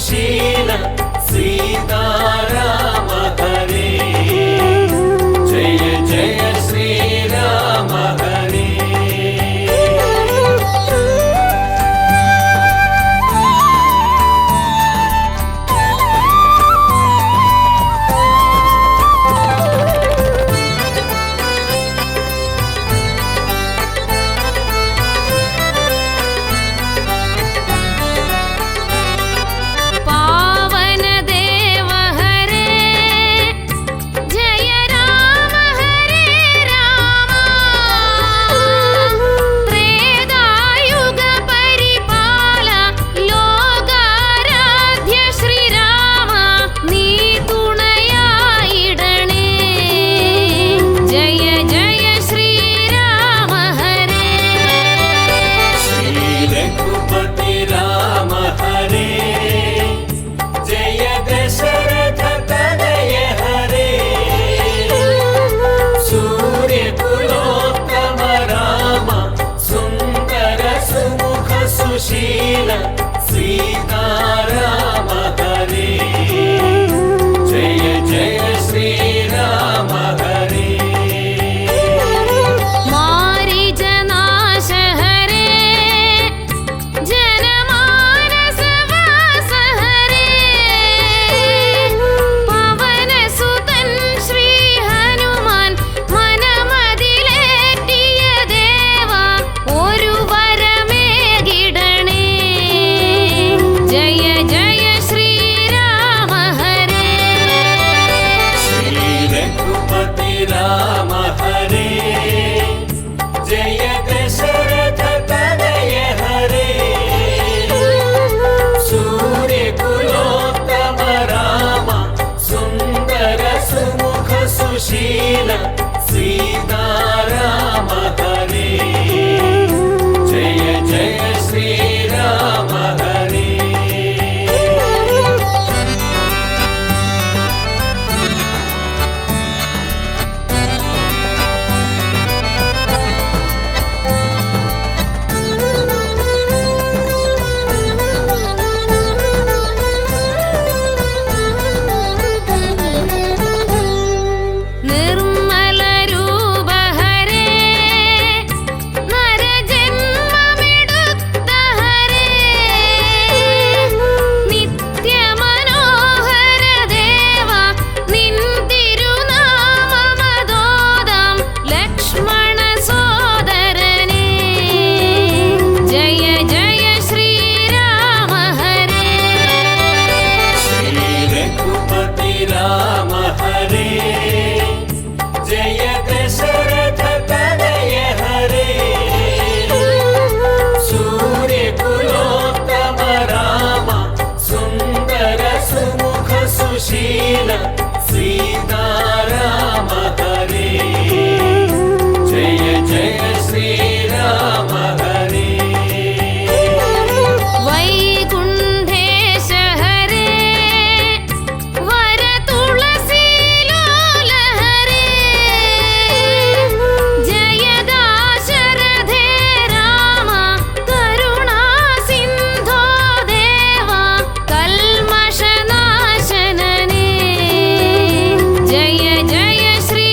सुशील सीताराम हरे जय जय श्रीराम हरे। सुशील सीताराम हरे जय जय श्रीराम हरे। मारीजनाश हरे जनमानस वास हरे पवन सुतन श्री हनुमान मनमदिलेटिय देवा ഒരു जय जय श्रीराम हरे श्री रघुपति राम हरे जय दशरथ तनय हरे सूर्य कुलोत्तम राम सुंदर सुमुख सुशील सीताराम हरे जय जय श्रीराम हरे। निर्मल रूप हरे नर जन्ममिडुत्त हरे नित्य मनोहर देवा निन തിരുനാമമതോദാം ലക്ഷ്മണ സോദരനേ जय जय श्रीराम हरे श्री रघुपति राम हरे जय दशरथ तनय हरे सूर्य कुलोत्तम राम सुंदर सुमुख सुशील सीताराम हरे जय जय श्रीराम हरे। वैकुंठेश हरे वर तुलसीलोल हरे जय दाशरथे राम करुणा सिंधो देवा कल्मषनाशनने जय जय श्री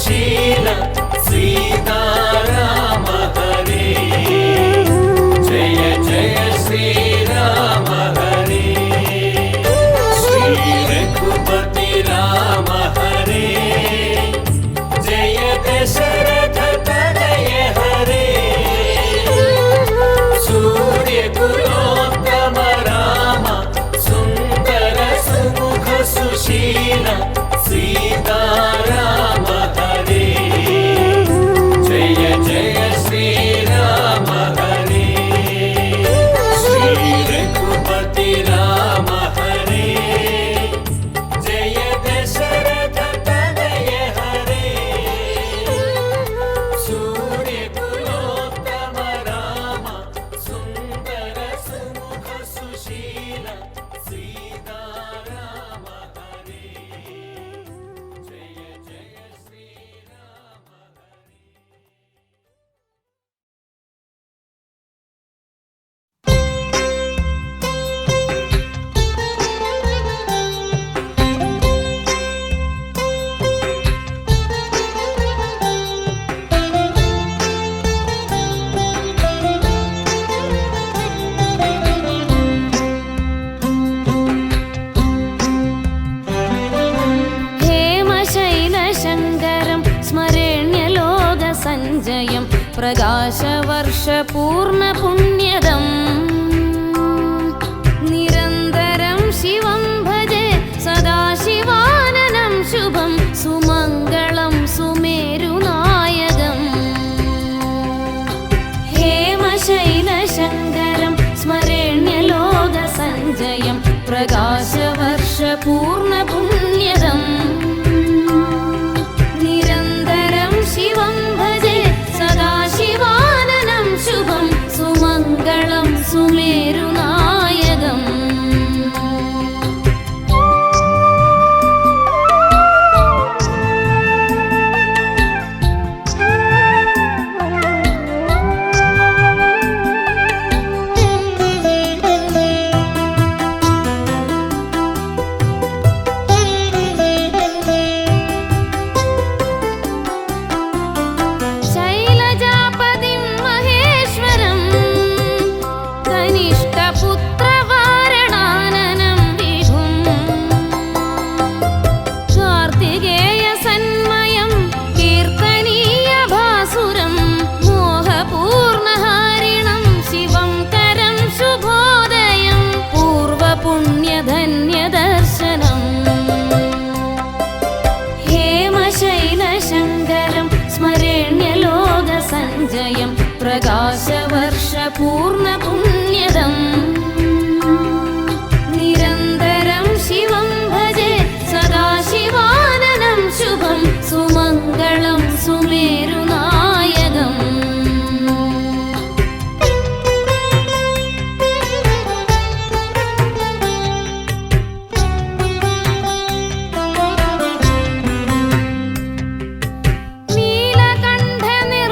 सुशील सीताराम हरे जय जय श्री राम हरे श्री रघुपति राम हरे जय दशरथ तनय हरे सूर्य कुलोत्तम राम सुंदर सुमुख सुशील सीताराम हरे जय जय श्री राम हरे श्री रघुपति राम हरे जय दशरथ तनय हरे सूर्य कुलोत्तम राम सुंदर सुमुख सुशील सीताराम हरे जय जय श्री राम हरे हेमशैलशङ्करं स्मरेण्यलोकसञ्जयं प्रकाशवर्षपूर्णपुण्यदम् निरन्तरं शिवं भजे सदाशिवाननं शुभं सुमङ्गलं सुमेरुनायकम् हेमशैलशङ्करं स्मरेण्यलोकसञ्जयं प्रकाशवर्षपूर्णपुण्यदम् निरन्तरं शिवं भजे सदाशिवाननं शुभं सुमङ्गलं सुमेरुनायकम् शैलजापतिं महेश्वरं कनिष्ठपुत्रवारणाननं विभुं कार्तिकेयसन्मयं कीर्तनीयभासुरं मोहपूर्णहारिणं शिवं करं शुभोदयं पूर्वपुण्यधन्यदर्शनम् हेमशैलशङ्करं स्मरेण्यलोकसञ्जयं प्रकाशवर्षपूर्णपुण्यदम् निरन्तरं शिवं भजे सदाशिवाननं शुभं सुमङ्गलं सुमेरुनायकम्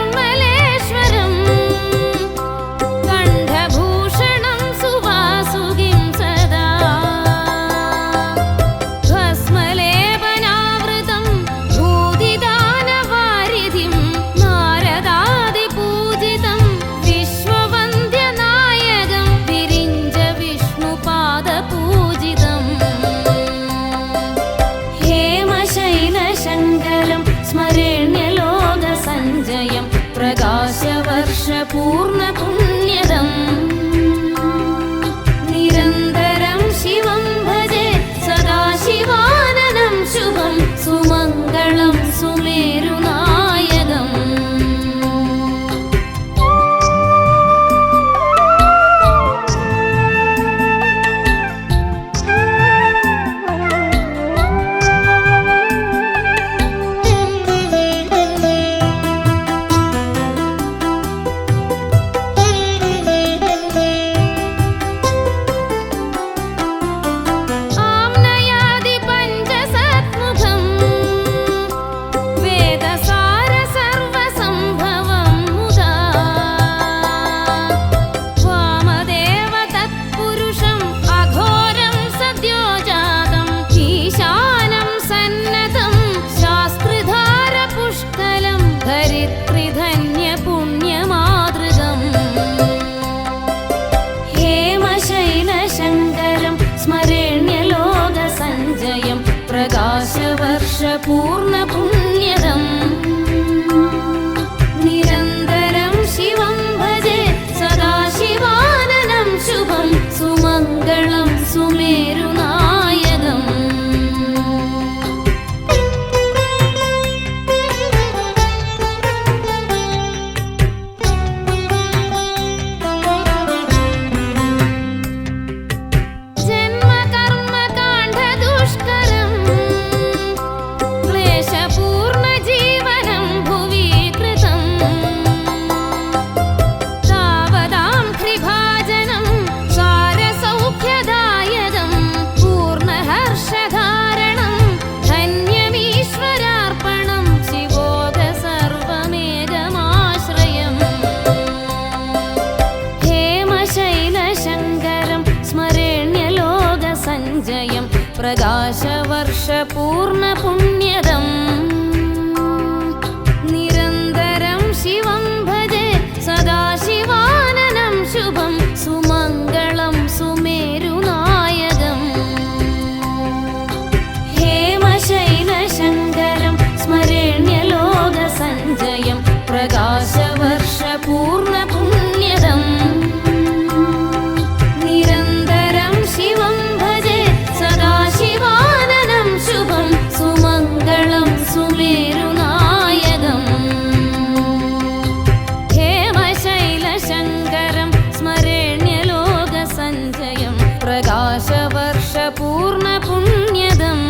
नीलकण्ठनिर्मलेश्वरं कण्ठभूषणं सुवासुकिं सदा भस्मलेपनावृतं भूतिदानवारिधिं नारदादिपूजितं विश्ववन्द्यनायकं विरिञ्च विष्णुपादपूजितम् हेमशैलशङ्करं स्मरेण्यलोकसञ्जयं प्रकाशवर्षपूर्णपुण्यदम् निरन्तरं शिवं भजे सदाशिवाननं शुभं सुमङ्गलं सुमेरुनायकम् पूर्णपुण्यदम् निरन्तरं शिवं भजे सदा शिवाननं शुभं सुमङ्गलं सुमेरुनायकम् प्रकाशवर्षपूर्णपुण्यदम् निरन्तरं शिवं भजे सदा शिवाननं शुभं सुमङ्गलं सुमेरुनायकम् हेमशैलशङ्करं स्मरेण्यलोकसञ्जयं प्रकाशवर्षपूर्णपुण्यदम् निरन्तरं शिवं भजे सदा शिवाननं शुभं सुमङ्गलं सुमेरुनायकम् हेमशैलशङ्करं स्मरेण्यलोकसञ्जयं प्रकाशवर्षपूर्णपुण्यदम्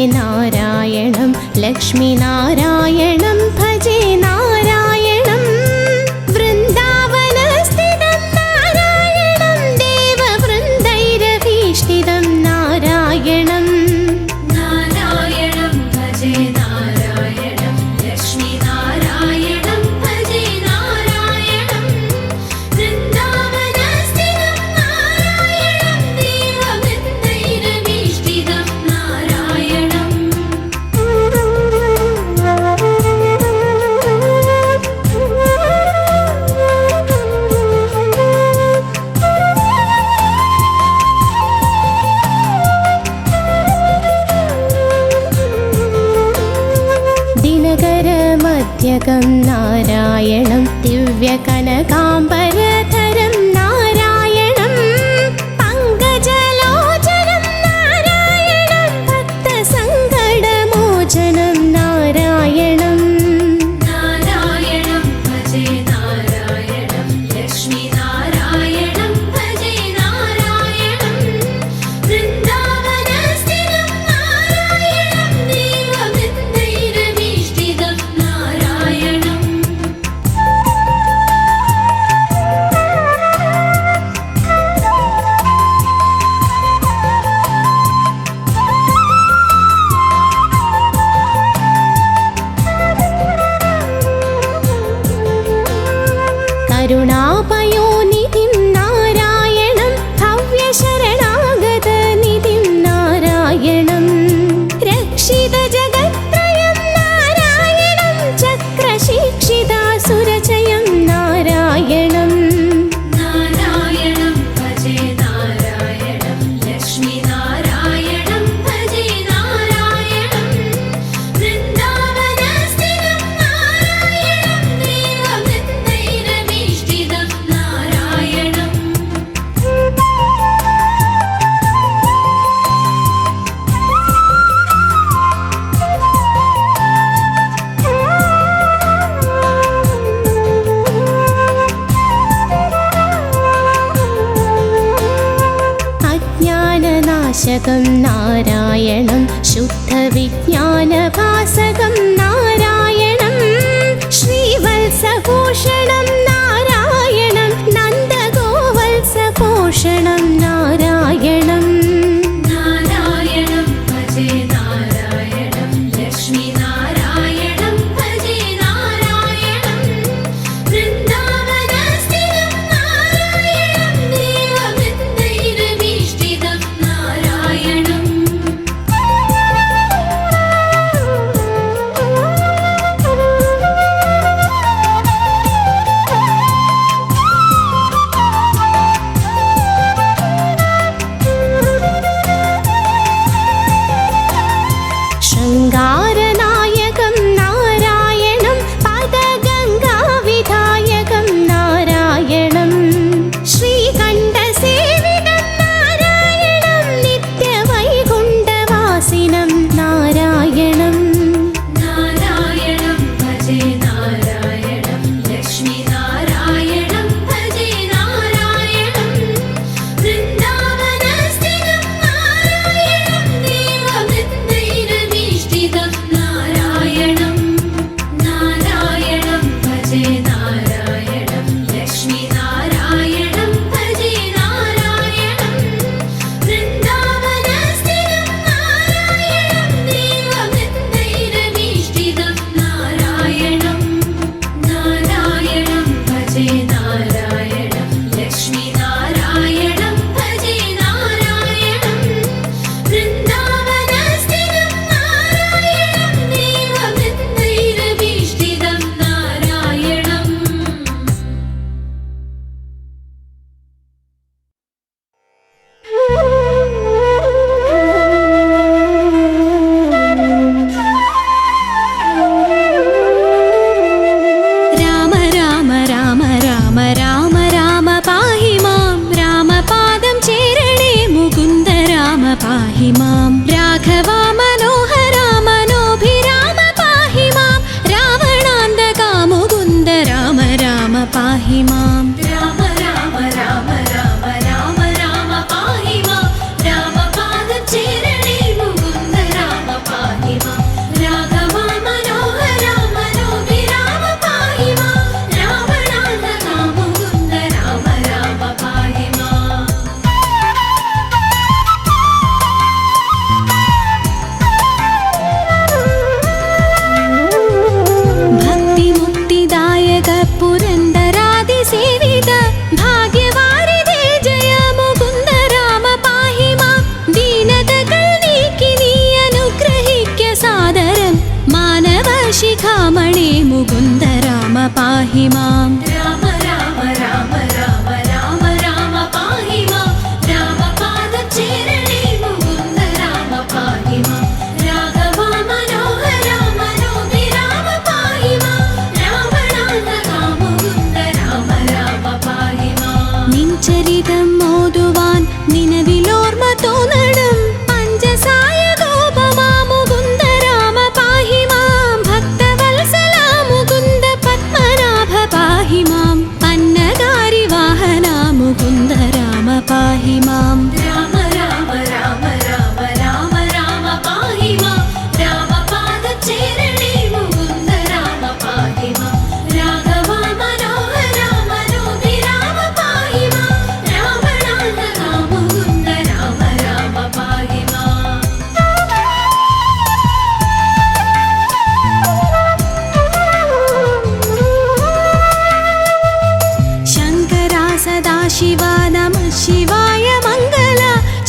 नारायणं लक्ष्मीनारायणं भजे नारायणं वृन्दावनस्थितं नारायणं देववृन्दैरभीष्टितं नारायणं नारायणं भजे नारायणं लक्ष्मीनारायणं भजे नारायणं वृन्दावनस्थितं नारायणं देववृन्दैरभीष्टितं दिनकरमध्यकं नारायणं दिव्यकनकाम्बरधरं नारायणं पङ्कजलोचनं नारायणं भक्तसङ्कटमोचनं नारायणं नारायणं भजे नारायणं लक्ष्मीनारायणं भजे नारायणं वृन्दावनस्थितं नारायणं देववृन्दैरभीष्टितं नारायणम् करुणापयोनिधिं नारायणं भव्यशरणागतनिधिं नारायणं रक्षितजगत्त्रयं नारायणं चक्रशिक्षितासुरचयं नारायणं नारायणं भजे नारायणं लक्ष्मीनारायणं भजे नारायणं वृन्दावनस्थितं नारायणं देववृन्दैरभीष्टितं नारायणम् अज्ञाननाशकं नारायणं शुद्धविज्ञानभासकं नारायणं श्रीवत्सभूषणं नारायणं नन्दगोवत्सपोषणं नारायणं नारायणं भजे नारायणं लक्ष्मीनारायणं भजे नारायणं वृन्दावनस्थितं नारायणं देववृन्दैरभीष्टितं പാഹി മാം രാമ രാമ രാമ രാമ രാമ രാമ പാഹി മാം രാമപാദചേരണേ മുകുന്ദ രാമ പാഹി മാം രാഘവ മനോഹര മനോഹി രാമ പാഹി മാം രാവണാന്തക മുകുന്ദ രാമ രാമ പാഹി മാം നിൻ ചരിതം ഓതുവാൻ നിലവിലോർമ്മ തോന്നണം പഞ്ചസായ ഗോപമാ മുകുന്ദ രാമ പാഹി മാം ഭക്തവത്സല മുകുന്ദ പത്മനാഭ പാഹി മാം പന്നഗാരി വാഹന മുകുന്ദ രാമ പാഹി മാം രാമ രാമ രാമ രാമ രാമ രാമ പാഹി മാം രാമപാദചേരണേ മുകുന്ദ രാമ പാഹി മാം രാഘവ മനോഹര മനോഹി രാമ പാഹി മാം രാവണാന്തക മുകുന്ദ രാമ രാമ പാഹി മാം ശങ്കരാ സദാശിവ നമഃ ശിവായ മംഗള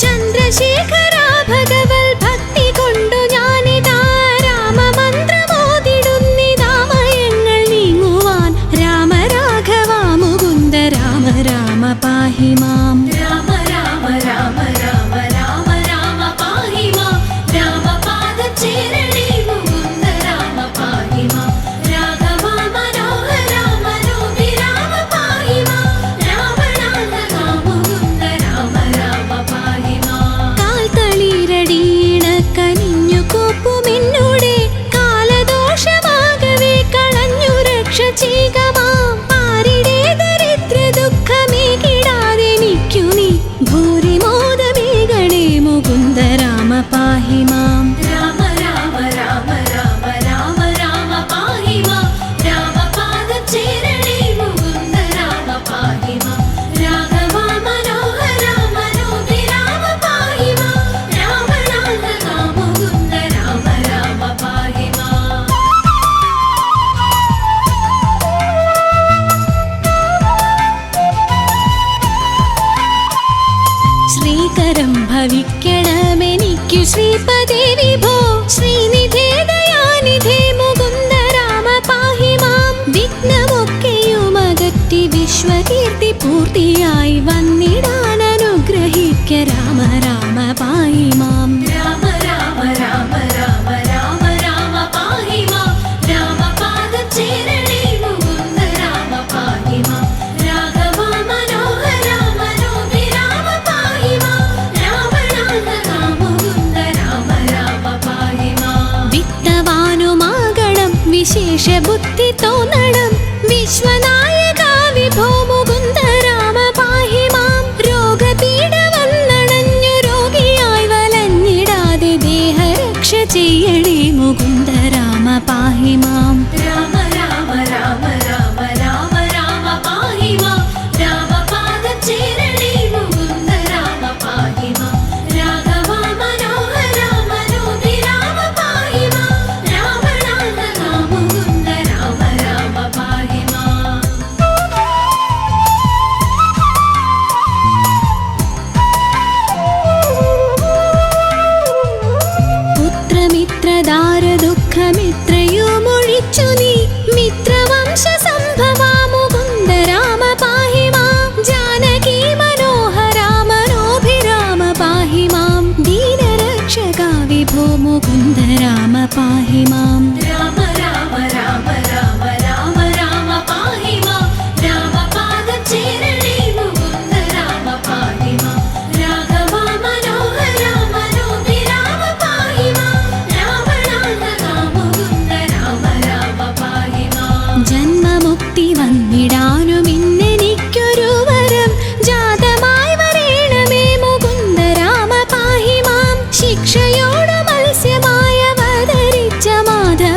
ചന്ദ്രശേഖര ഭഗവൽ ഭക്തി കൊണ്ടു ഞാനിതാ രാമമന്ത്രമോതിടുന്നിതാമയങ്ങൾ നീങ്ങുവാൻ രാമ രാഘവ മുകുന്ദ രാമ രാമ പാഹി മാം രാമ രാമ രാമ രാമ രാമ രാമ പാഹി മാം രാമപാദചേരണേ മുകുന്ദ രാമ പാഹി മാം രാഘവ മനോഹര മനോഹി രാമ പാഹി മാം രാവണാന്തക മുകുന്ദ രാമ രാമ പാഹി മാം കാൽത്തളിരടീണ കനിഞ്ഞു കോപ്പുമെന്നോടെ കാലദോഷമാകവേ കളഞ്ഞു രക്ഷ ചെയ്യുക മാം ആരുടെ ദരിദ്ര ദുഃഖമേകിടാതെനിക്കു നീ ഭൂരിമോദമേകണേ മുകുന്ദ രാമ പാഹി മാം രാമ രാമ രാമ രാമ രാമ രാമ പാഹി മാം രാമപാദചേരണേ മുകുന്ദ രാമ പാഹി മാം രാഘവ മനോഹര മനോഹി രാമ പാഹി മാം രാവണാന്തക മുകുന്ദ രാമ രാമ പാഹി മാം ശ്രീകരം ഭവിക്കണമെനിക്കു ശ്രീപദേ വിഭോ ശ്രീനിധേ ദയാനിധേ മുകുന്ദ രാമ പാഹി മാം വിഘ്നമൊക്കെയുമകറ്റി വിശ്വകീർത്തി പൂർത്തിയായി വന്നിടാൻ അനുഗ്രഹിക്ക രാമ രാമ പാഹി മാം രാമ രാമ രാമ രാമ രാമ രാമ പാഹി മാം രാമപാദചേരണേ മുകുന്ദ രാമ പാഹി മാം രാഘവ മനോഹര മനോഹി രാമ പാഹി മാം രാവണാന്തക മുകുന്ദ രാമ രാമ പാഹി മാം വിത്തവാനുമാകണം വിശേഷ ബുദ്ധി തോന്നണം വിശ്വനായക വിഭോ മുകുന്ദ രാമ പാഹി മാം രോഗപീഡ വന്നണഞ്ഞു രോഗിയായി വലഞ്ഞിടാതെ ദേഹരക്ഷ ചെയ്യണേ മുകുന്ദ രാമ പാഹി മാം രാമ രാമ രാമ രാമ രാമ രാമ പാഹി മാം രാമപാദചേരണേ മുകുന്ദ രാമ പാഹി മാം രാഘവ മനോഹര മനോഹി രാമ പാഹി മാം രാവണാന്തക മുകുന്ദ രാമ രാമ പാഹി മാം പുത്രമിത്രദാര ദുഃഖമിത്രയുമൊഴിച്ചു നീ മിത്രവംശ സംഭവാ മുകുന്ദ രാമ പാഹി മാം ജാനകി മനോഹര മനോഭിരാമ പാഹി മാം ദീനരക്ഷക വിഭോ മുകുന്ദ രാമ പാഹി മാം രാമ രാമ രാമ രാമ രാമ രാമ പാഹി മാം രാമപാദചേരണേ മുകുന്ദ രാമ പാഹി മാം രാഘവ മനോഹര മനോഹി രാമ പാഹി മാം രാവണാന്തക മുകുന്ദ രാമ രാമ പാഹി മാം ജന്മമുക്തി വന്നിടാനുമിന്നെനിക്കൊരു വരം ജാതമായി വരേണമേ മുകുന്ദ രാമ പാഹി മാം ശിക്ഷയോട് മത്സ്യമായ അവതരിച്ച മാധവ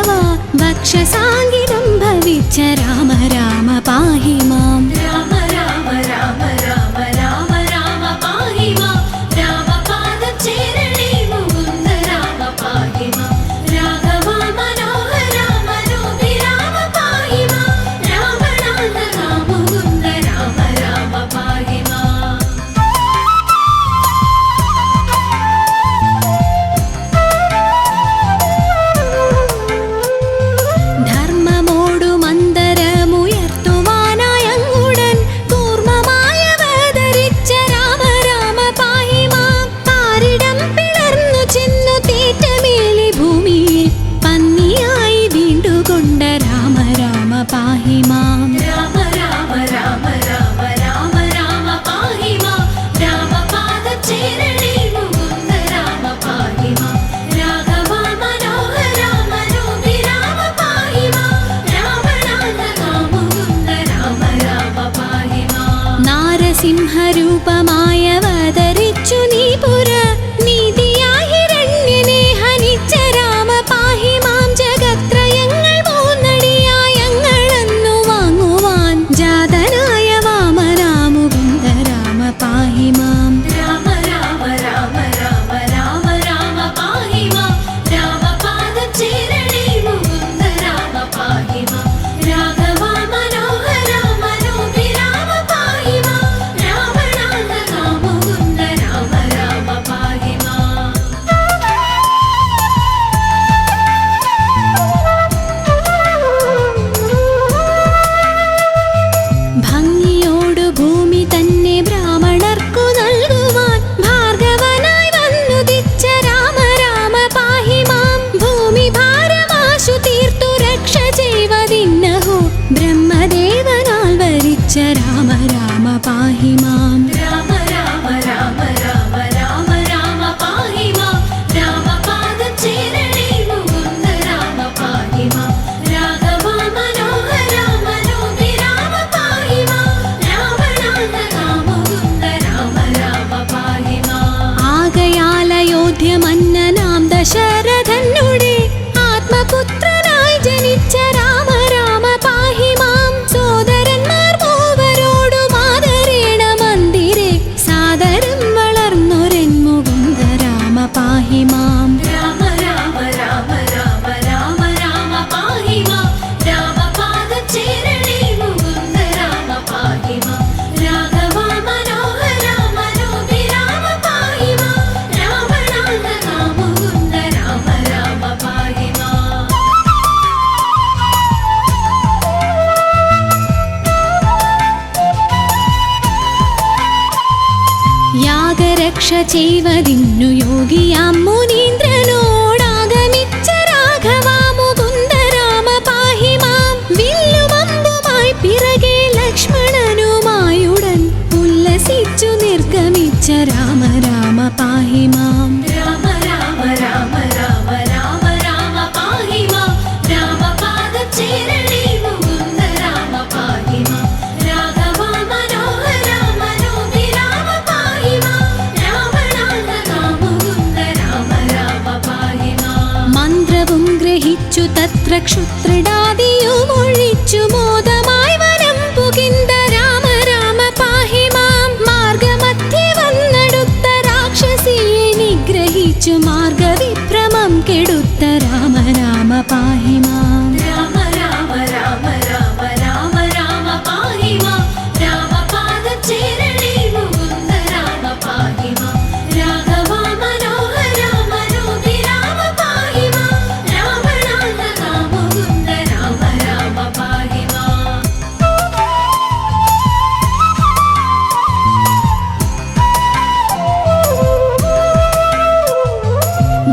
ചെയ്വതിന്നു യോഗിയാം മുനീന്ദ്രനോടാഗമിച്ച രാഘവാ മുകുന്ദ രാമ പാഹി മാം. വില്ലുമമ്പുമായി പിറകെ ലക്ഷ്മണനുമായുടൻ ഉല്ലസിച്ചു നിർഗമിച്ച രാമ രാമ പാഹി മാം. രാമ രാമ രാമ രാമ രാമ രാമ പാഹി മാം. രാമപാദചേരണേ മുകുന്ദ രാമ പാഹി മാം. രാഘവാ മനോഹരാ മനോഹി രാമ പാഹി മാം. രാവണാന്തകാ മുകുന്ദ രാമ രാമ പാഹി മാം. മന്ത്രവും ഗ്രഹിച്ചു തത്ര ക്ഷുത്രിടാദിയും ഒഴിച്ചു മോദമായി വനം പുകിന്ത രാമ രാമ പാഹി മാം. മാർഗമധ്യേ വന്നടുത്ത രാക്ഷസിയെ നിഗ്രഹിച്ചു മാർഗവിഭ്രമം കെടുത്ത രാമ രാമ പാഹി മാം. രാമ രാമ രാമ രാമ രാമ രാമ പാഹി മാം. രാമപാദചേരണേ മുകുന്ദ രാമ പാഹി മാം. രാഘവാ മനോഹരാ മനോഹി രാമ പാഹി മാം. രാവണാന്തകാ മുകുന്ദ രാമ രാമ പാഹി മാം.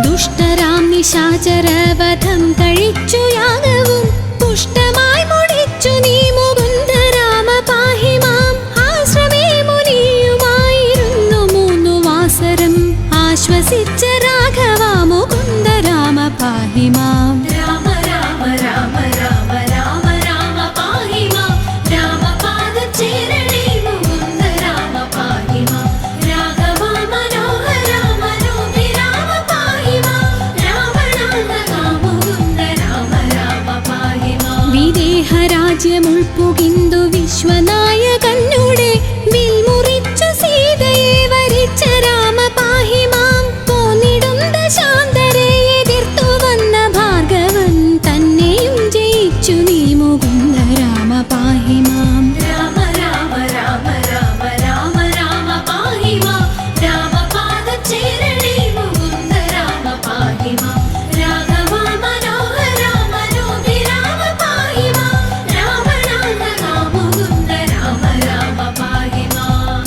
ദുഷ്ടരാം നിശാചരവധം കഴിച്ചു യാഗവും പുഷ്ടമായി മുടിച്ചു നീ മുകുന്ദ രാമ പാഹി മാം. ആശ്രമേ മുനിയുമായിരുന്നു 3 വാസരം ആശ്വസിച്ച രാഘവ മുകുന്ദ രാമ പാഹി മാം. രാമ രാമ രാമ രാമ രാമ രാമ പാഹി മാം. രാമപാദചേരണേ മുകുന്ദ രാമ പാഹി മാം. രാഘവാ മനോഹരാ മനോഹി രാമ പാഹി മാം. രാവണാന്തകാ മുകുന്ദ രാമ രാമ പാഹി മാം. വിദേഹരാജ്യമുൾപ്പുകിന്തു വിശ്വനായകന്നുടെ വിൽമുറിച്ചു സീതയെ വരിച്ച രാമ പാഹി മാം. പോന്നിടും ദശാന്തരെ എതിർത്തു വന്ന ഭാർഗവൻ തന്നെയും ജയിച്ചു നീ മുകുന്ദ രാമ പാഹി മാം. രാമ രാമ രാമ രാമ രാമ രാമ പാഹി മാം. രാമപാദചേരണേ മുകുന്ദ രാമ പാഹി മാം. രാഘവാ മനോഹരാ മനോഹി രാമ പാഹി മാം. രാവണാന്തകാ മുകുന്ദ രാമ രാമ പാഹി മാം.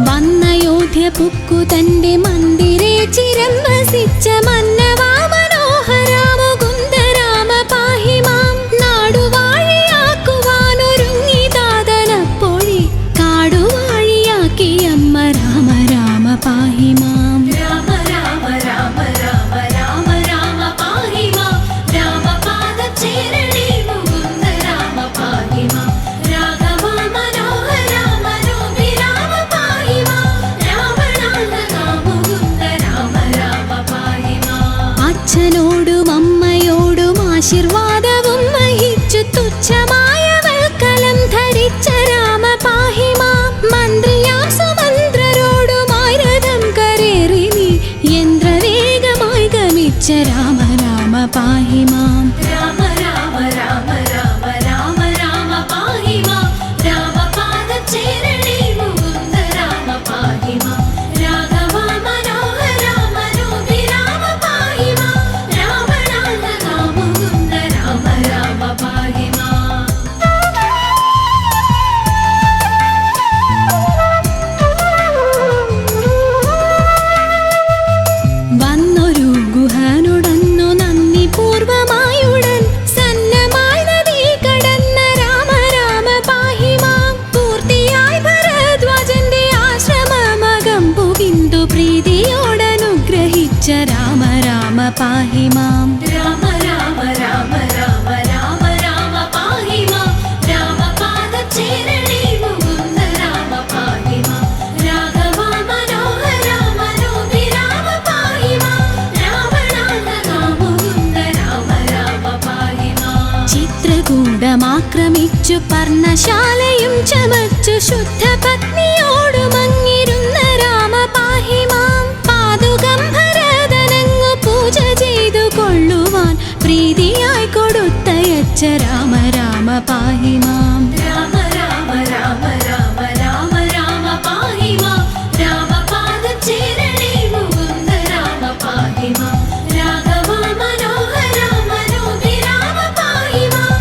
വന്നയോധ്യ പുക്കു തന്റെ മന്ദിരെ ചിരം വസിച്ച മന്നവാ മനോഹരാ മുകുന്ദ രാമ പാഹി മാം. നാടുവാഴിയാക്കുവാനൊരുങ്ങി താതനപ്പോഴേ കാടുവാഴിയാക്കി അമ്മ രാമ രാമ പാഹി മാം. രാമ രാമ രാമ രാമ രാമ രാമ പാഹി മാം. രാമപാദചേരണേ മുകുന്ദ രാമ പാഹി മാം. രാഘവാ മനോഹരാ മനോഹി രാമ പാഹി മാം. രാവണാന്തകാ മുകുന്ദ രാമ രാമ പാഹി മാം. അച്ഛനോടും അമ്മയോടും ആശീർവാദവും വഹിച്ചു തുച്ഛമായ വൽക്കലം ധരിച്ച രാമ പാഹി മാം. മന്ത്രിയാം സുമന്ത്രരോടുമായി രഥം കരേറി നീ യന്ത്രവേഗമായി ഗമിച്ച രാമ രാമ പാഹി മാം. രാമ രാമ രാമ രാമ രാമ രാമ പാഹി മാം. രാമപാദചേരണേ മുകുന്ദ രാമ പാഹി മാം. രാഘവാ മനോഹരാ മനോഹി രാമ പാഹി മാം. രാവണാന്തകാ മുകുന്ദ രാമ രാമ പാഹി മാം. വന്നൊരു ഗുഹനുടന്നു നന്ദി പൂർവമായുടൻ സന്നമായി നദി കടന്ന രാമ രാമ പാഹി മാം. പൂർത്തിയായി ഭരദ്വാജന്റെ ആശ്രമമകം പുകിന്തു പ്രീതിയോടനുഗ്രഹിച്ച രാമ രാമ പാഹി മാം. രാമ രാമ രാമ രാമ രാമ രാമ പാഹി മാം. രാമപാദചേരണേ മുകുന്ദ രാമ പാഹി മാം. രാഘവാ മനോഹരാ മനോഹി രാമ പാഹി മാം. രാവണാന്തകാ മുകുന്ദ രാമ രാമ പാഹി മാം. ചിത്രകൂടമാക്രമിച്ചു പർണശാലയും ചമച്ചു ശുദ്ധ പത്നിയോടുമങ്ങിരുന്ന രാമ പാഹി മാം. പാതുകം ഭരതനങ്ങു പൂജ ചെയ്തു കൊള്ളുവാൻ പ്രീതിയായി കൊടുത്തയച്ച രാമ രാമ പാഹി മാം. രാമ രാമ രാമ രാമ രാമ രാമ പാഹി മാം. രാമപാദചേരണേ മുകുന്ദ രാമ പാഹി മാം. രാഘവാ മനോഹരാ മനോഹി രാമ പാഹി മാം.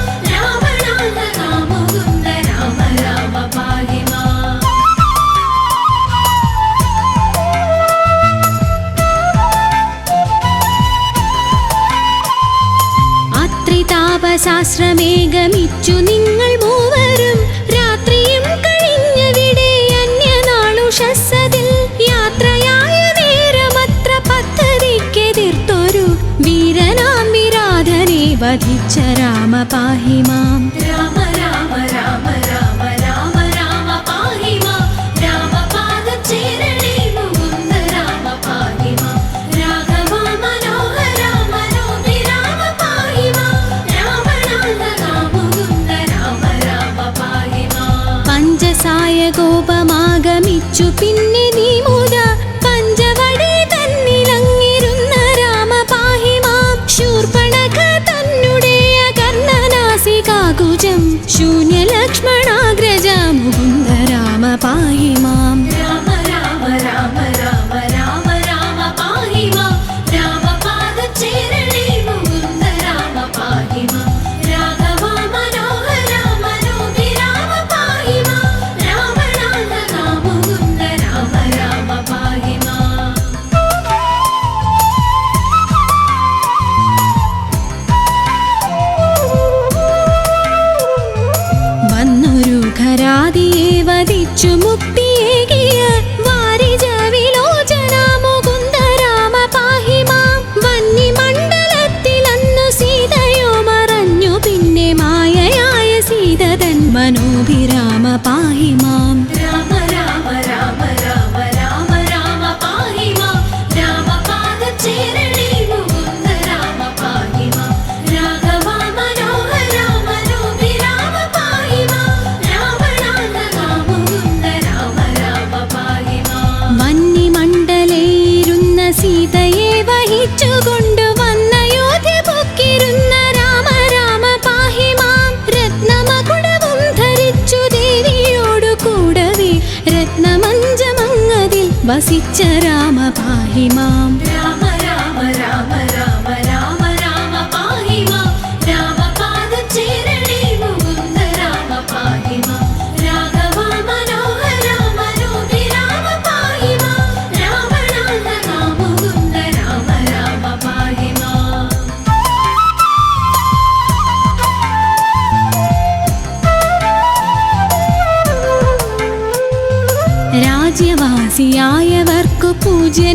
രാശ്രമേകമിച്ചു നിങ്ങൾ മൂവരും രാത്രിയും കഴിഞ്ഞവിടെ അന്യനാളുഷസ്സതിൽ യാത്രയായ നേരമത്ര പദ്ധതിക്കെതിർത്തൊരു വീരനാം വിരാധനെ വധിച്ച രാമ പാഹി മാം. രാമ രാമ രാമ രാമ രാമ രാമ പാഹി മാം. രാമപാദചേരണേ മുകുന്ദ രാമ പാഹി മാം. രാഘവ മനോഹര മനോഹി രാമ പാഹി മാം. രാവണാന്തക മുകുന്ദ രാമ രാമ പാഹി മാം. പഞ്ചസായ കോപമാഗമിച്ചു പിന്നെ നീ മുത പഞ്ചവടി തന്നിലങ്ങിരുന്ന രാമ പാഹി മാം. ശൂർപ്പണഖ തന്നുടേ കർണനാസികാകുജം ശൂന്യലക്ഷ്മണാഗ്രജ മുകുന്ദ രാമ പാഹി മാം. രാമ രാമ രാമ രാമ രാമ രാമ പാഹി മാം. രാമപാദചേരണേ മുകുന്ദ രാമ പാഹി മാം. രാഘവ മനോഹര മനോഹി രാമ പാഹി മാം. രാവണാന്തക മുകുന്ദ രാമ രാമ പാഹി മാം. വന്നൊരു ഖരാദിയെ വധിച്ചു മുക്തിയേകിയ വാരിജ വിലോചന മുകുന്ദ രാമ പാഹി മാം. വന്യമണ്ഡലത്തിലന്നു സീതയോ മറഞ്ഞു പിന്നെ മായയായ സീത തൻ മനോഭിരാമ പാഹി മാം. രാമ രാമ രാമ രാമ രാമ രാമ പാഹി മാം. രാമപാദചേരണേ മുകുന്ദ രാമ പാഹി മാം. രാഘവ മനോഹര മനോഹി രാമ പാഹി മാം. രാവണാന്തക മുകുന്ദ രാമ രാമ പാഹി മാം. വന്യമണ്ഡലയിരുന്ന സീതയെ വഹിച്ചുകൊണ്ടു വന്ന യോധ്യ പൊക്കിരുന്ന രാമ രാമ പാഹി മാം. രത്നമകുടവും ധരിച്ചു ദേവിയോടു കൂടവേ രത്നമഞ്ചമങ്ങതിൽ വസിച്ച രാമ പാഹി മാം. രാമ രാമ രാമ രാമ രാമ രാമ പാഹി മാം. രാമപാദചേരണേ മുകുന്ദ രാമ പാഹി മാം. രാഘവ മനോഹര മനോഹി രാമ പാഹി മാം. രാവണാന്തക മുകുന്ദ രാമ രാമ പാഹി മാം. രാജ്യവാസിയായവർക്കു പൂജ്യനായിരുന്നതത്ര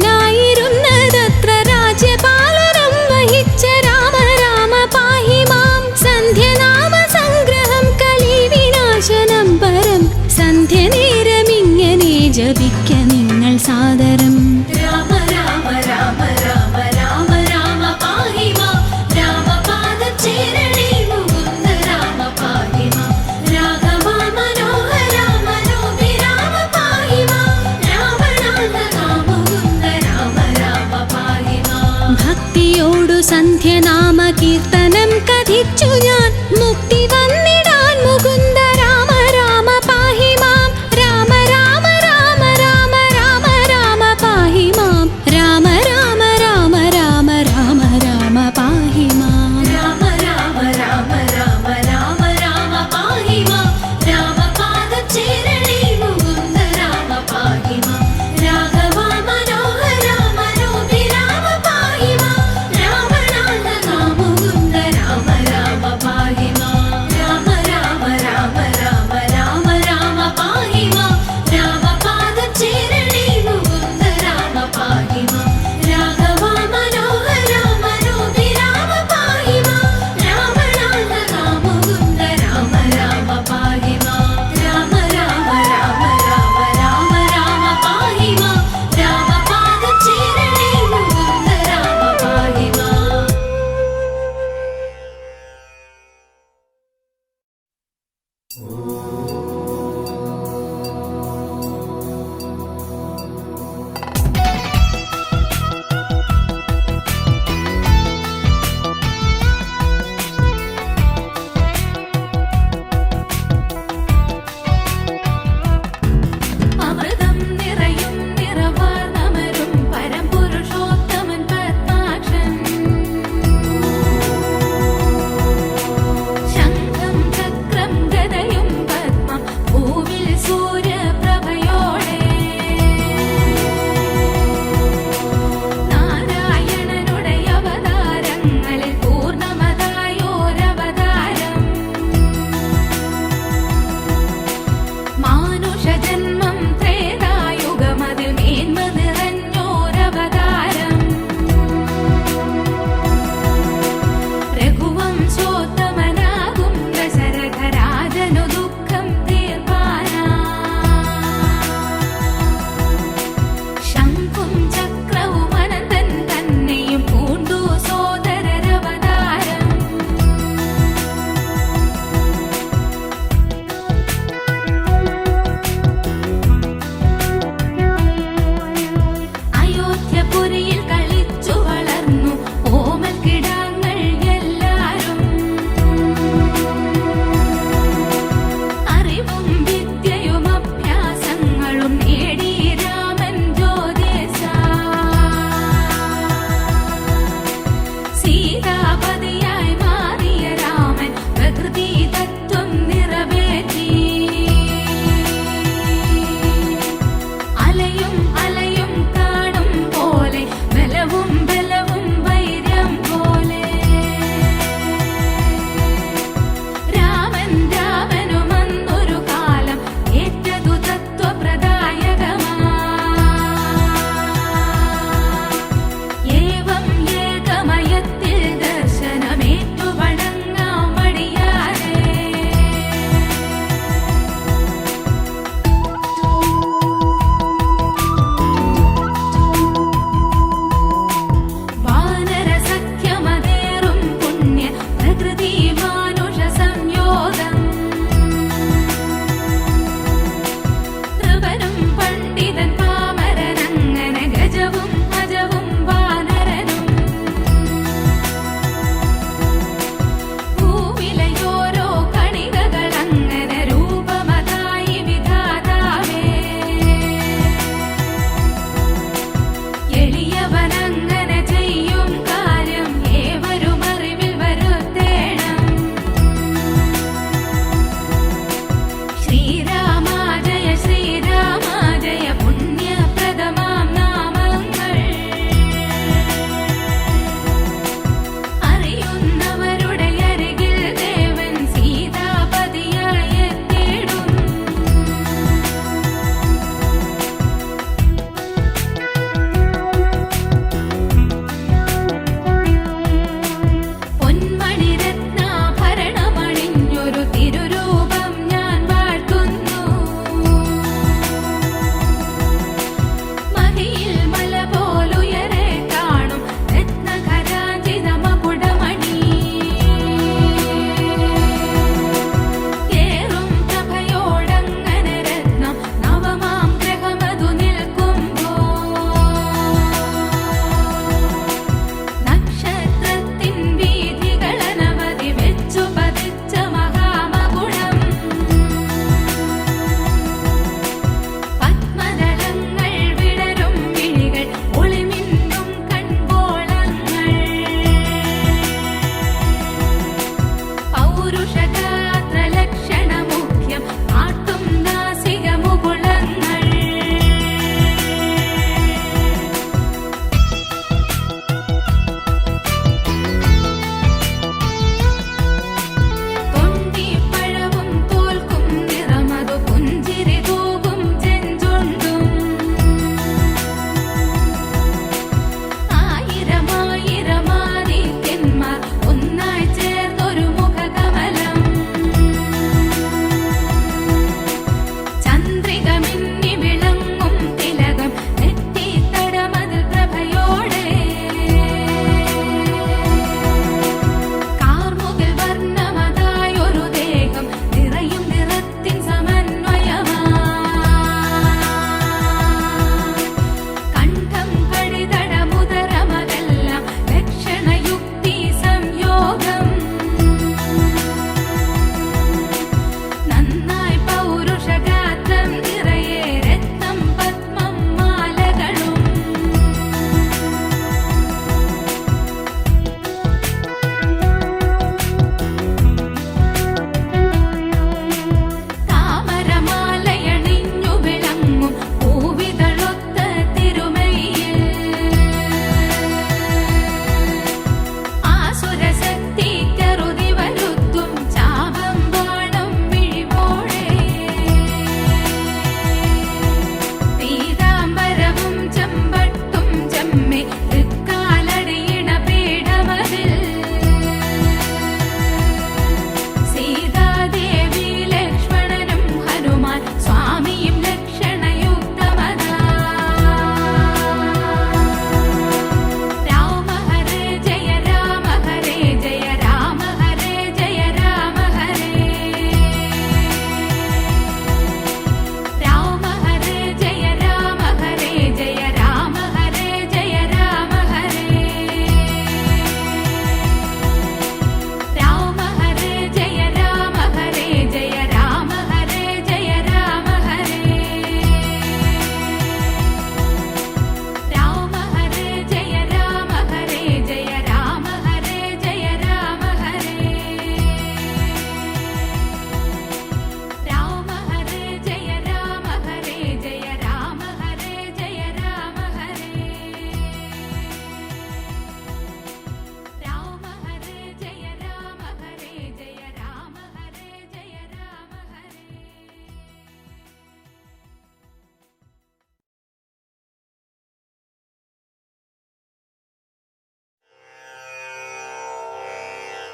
രാജ്യപാലനം വഹിച്ച രാമ രാമ പാഹി മാം. സന്ധ്യനാമ സംഗ്രഹം കലിവിനാശനം പരം സന്ധ്യനേരമിങ്ങനെ ജപിക്ക നിങ്ങൾ സാദരം. രാമ രാമ രാമ രാമ രാമ രാമ പാഹി മാം. രാമപാദചേരണേ മുകുന്ദ രാമ പാഹി മാം. രാഘവ മനോഹര മനോഹി രാമ പാഹി മാം. രാവണാന്തക മുകുന്ദ രാമ രാമ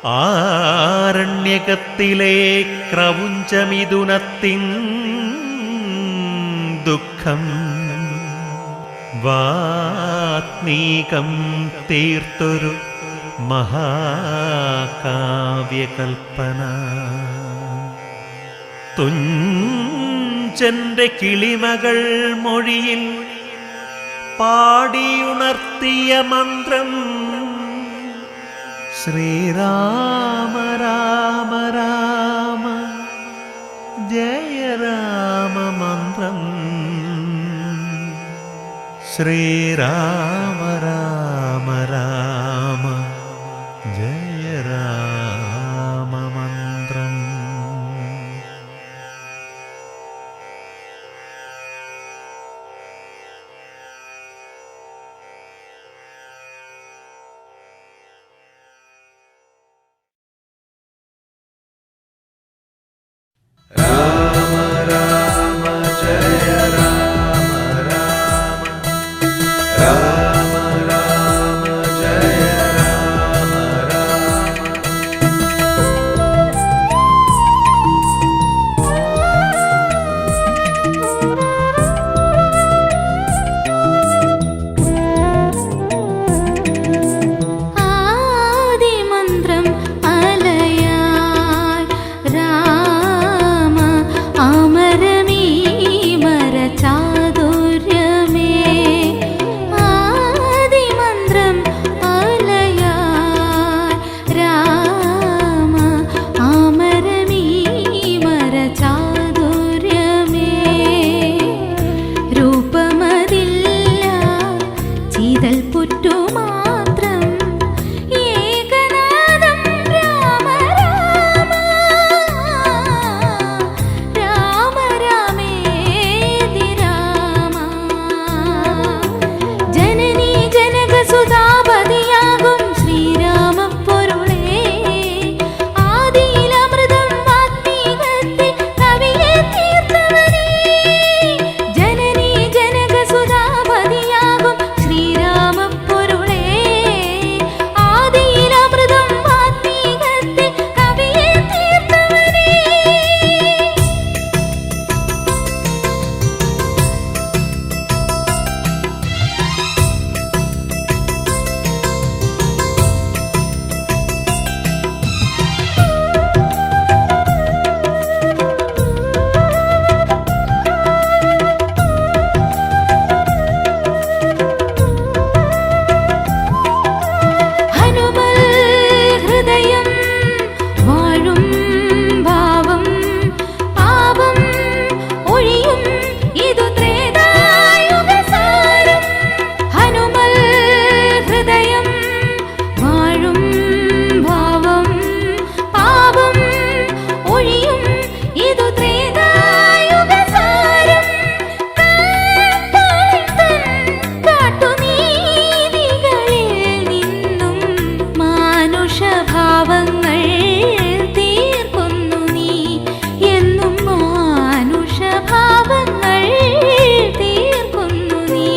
ആരണ്യകത്തിലെ ക്രൗഞ്ചമിഥുനത്തിൻ ദുഃഖം വാത്മീകം തീർത്തൊരു മഹാകാവ്യകൽപ്പന. തുഞ്ചന്റെ കിളിമകൾ മൊഴിയിൽ പാടിയുണർത്തിയ മന്ത്രം ശ്രീരാമ രാമ രാമ ജയ രാമ മന്ത്രം. ശ്രീരാമ രാമ രാമ ജയ രാമ മന്ത്രം. ആദിമന്ത്രം അലയായി രാമ അമരമീ മരചാതുര്യമേ. ആദിമന്ത്രം അലയായി രാമ അമരമീ മരചാതുര്യമേ. രൂപമതില്ല ചിതൽ പുറ്റുമാത്രം ഏകനാദം രാമ രാമ രാമ രാമേതി രാമ. ജനനീ ജനകസുധാപതിയാകും ശ്രീരാമപ്പൊരുളേ. ആദിയിലമൃതം വാത്മീകത്തിൽ കവിയെ തീർത്തവനേ. ജനനീ ജനകസുധാപതിയാകും ശ്രീരാമപ്പൊരുളേ. ആദിയിലമൃതം വാത്മീകത്തിൽ കവിയെ തീർത്തവനേ. ഹനുമൽ ഹൃദയം വാഴും ഭാവം പാപം ഒഴിയും ഇതു ത്രേതായുഗസാരം. ഹനുമൽ ഹൃദയം വാഴും ഭാവം പാപം ഒഴിയും ഇതു ത്രേതായുഗസാരം. കാട്ടുനീതികളിൽ നിന്നും മാനുഷഭാവങ്ങൾ തീർക്കുന്നു നീ എന്നും. മാനുഷഭാവങ്ങൾ തീർക്കുന്നു നീ.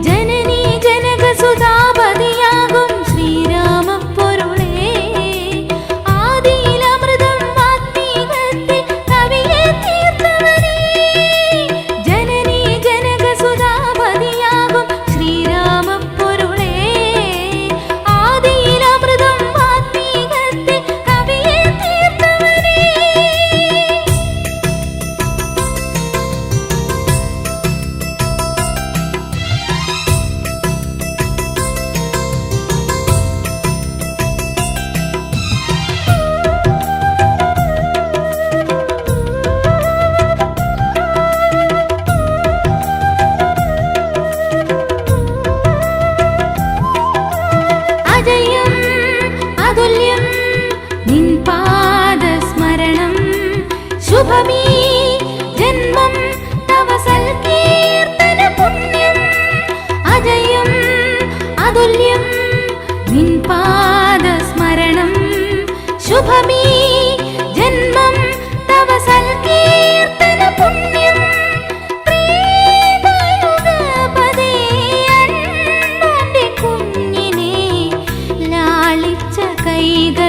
ജനനീ ജനകസുധാപതിയാകും ശ്രീരാമപ്പൊരുളേ. ആദിയിലമൃതം വാത്മീകത്തിൽ കവിയെ തീർത്തവനേ. ജനനീ ജനകസുധാപതിയാകും ശ്രീരാമപ്പൊരുളേ. ആദിയിലമൃതം വാത്മീകത്തിൽ കവിയെ തീർത്തവനേ. അജയം അതുല്യം നിൻ പാദസ്മരണം. ശുഭമീ ജന്മം തവ സൽകീർത്തന പുണ്യം. അജയം അതുല്യം നിൻ പാദസ്മരണം. ശുഭമീ ജന്മം തവ സൽകീർത്തന പുണ്യം. ത്രേതായുഗപദേ അൻപന്റെ കുഞ്ഞിനെ ലാളിച്ച കൈകൾ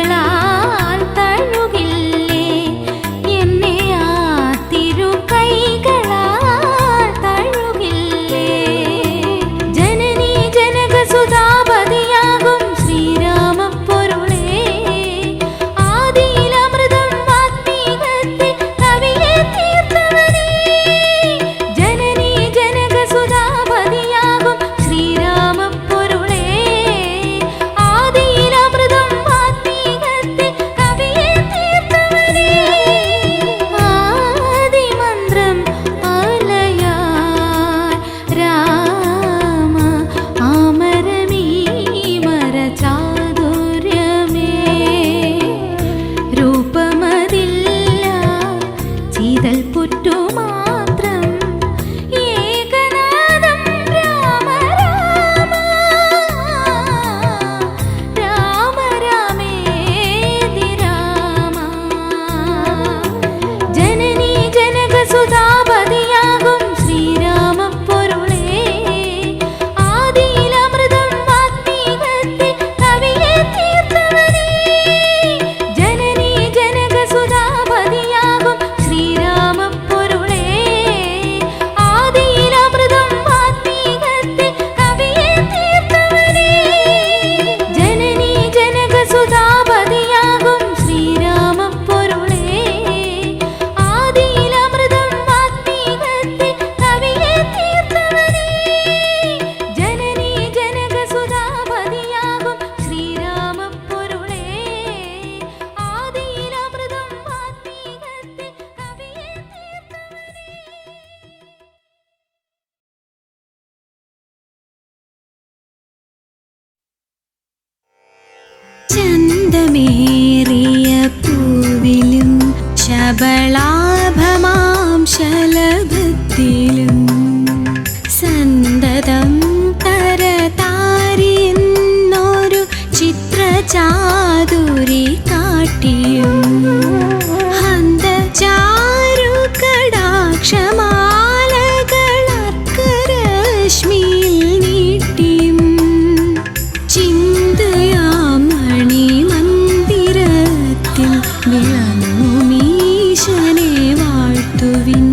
ചന്തമേറിയ പൂവിലും ശബളാഭമാം ശലഭത്തിലും സന്തതം തരതാരിന്നൊരു ചിത്രചാതുരി കാട്ടിയും ഹന്തചാരു കടാക്ഷമാലകളർക്കരശ്മിയിൽ നീട്ടിയും ചിന്തയാം മണിമന്ദിരത്തിൽ വിളങ്ങുമീശനെ വാഴ്ത്തുവിൻ.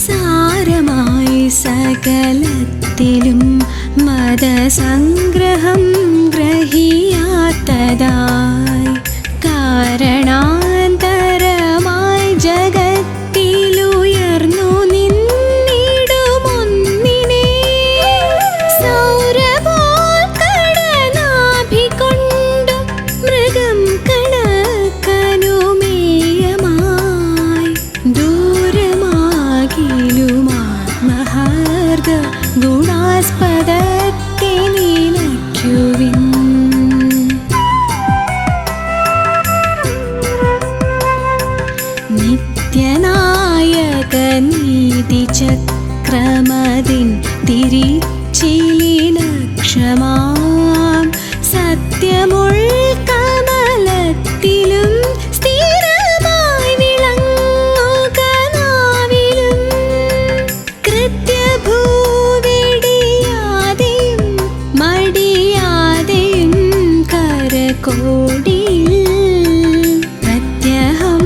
സാരമായി സകലത്തിലും മതസംഗ്രഹം ഗ്രഹിയാത്തതായി കാരണാന്തരമായി ജഗത്തിലുയർന്നു നിന്നിടുമൊന്നിനെ സൗരഭോൽക്കടനാഭികൊണ്ടു മൃഗം കണക്കനുമേയമായി ദൂരമാകിലുമാത്മഹാർദ ഗുണാസ്പദത്തെ നിലയ്ക്കുവിൻ. നിത്യനായക നീതിചക്രമതിൻ തിരിച്ചിലിലക്ഷമാം സത്യമുൾക്കമലത്തിലും സ്ഥിരമായി വിളങ്ങുക നാവിലും കൃത്യഭൂവിടിയാതെയും മടിയാതെയും കരകോടിയിൽ പ്രത്യഹം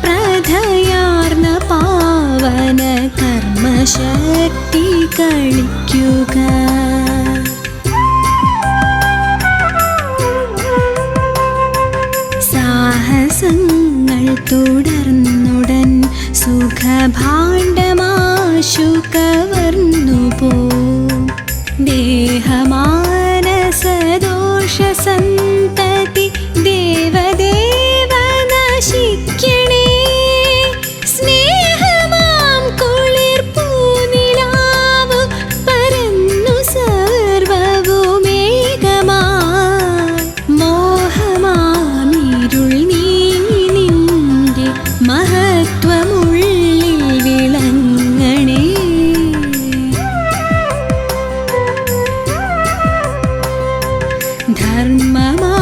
പ്രധയാർന്ന പാവന കർമ്മശക്തി കളിക്കുക. സാഹസങ്ങൾ തുടർന്നുടൻ സുഖഭാണ്ഡമാശു കവർന്നു പോ ദേഹമാനസദോഷസന്തതി ദേവദേവ നശിക്കണേ. സ്നേഹമാം കുളിർപ്പൂനിലാവു പരന്നു സർവവുമേകമായി മോഹമാമിരുൾ നീങ്ങി നിന്റെ മഹത്വമുള്ളിൽ വിളങ്ങണേ. ധർമ്മമാ